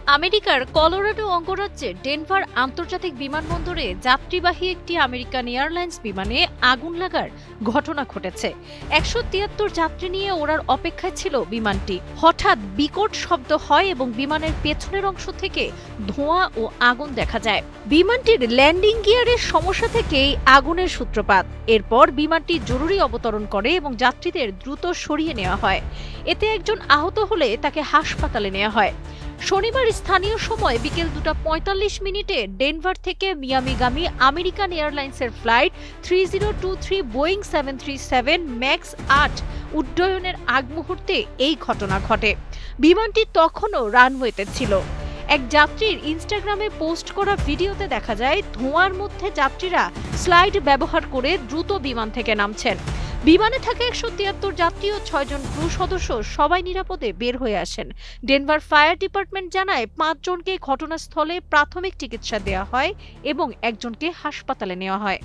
আমেরিকার Colorado অঙ্গরাজ্যে Denver আন্তর্জাতিক বিমানবন্দরে যাত্রীবাহী একটি আমেরিকান এয়ারলাইন্স বিমানে আগুন লাগার ঘটনা ঘটেছে। ১৭৩ যাত্রী নিয়ে ওড়ার অপেক্ষায় ছিল বিমানটি। হঠাৎ বিকট শব্দ হয় এবং বিমানের পেছনের অংশ থেকে ধোঁয়া ও আগুন দেখা যায়। বিমানটির ল্যান্ডিং গিয়ারের সমস্যা থেকেই আগুনের সূত্রপাত। এরপর বিমানটি জরুরি অবতরণ করে এবং যাত্রীদের দ্রুত সরিয়ে নেওয়া হয়। এতে একজন আহত হলে তাকে হাসপাতালে নেওয়া হয়। শনিবার স্থানীয় সময় বিকেল 2:45 ডেনভার থেকে মিয়ামিগামী আমেরিকান এয়ারলাইন্সের ফ্লাইট 3023 বোয়িং 737 ম্যাক্স 8 উড্ডয়নের আগ মুহূর্তে এই ঘটনা ঘটে। বিমানটি তখনও রানওয়েতে ছিল। এক যাত্রীর ইনস্টাগ্রামে পোস্ট করা ভিডিওতে দেখা যায় ধোঁয়ার মধ্যে যাত্রীরা স্লাইড ব্যবহার করে দ্রুত বিমান থেকে নামছেন। বিমানে থাকা ১৭৩ যাত্রী ও ৬ জন ক্রু সদস্য সবাই নিরাপদে বের হয়ে আসেন। ডেনভার ফায়ার ডিপার্টমেন্ট জানায় ৫ জনকে ঘটনাস্থলে প্রাথমিক চিকিৎসা দেওয়া হয় এবং একজনকে হাসপাতালে নেওয়া হয়।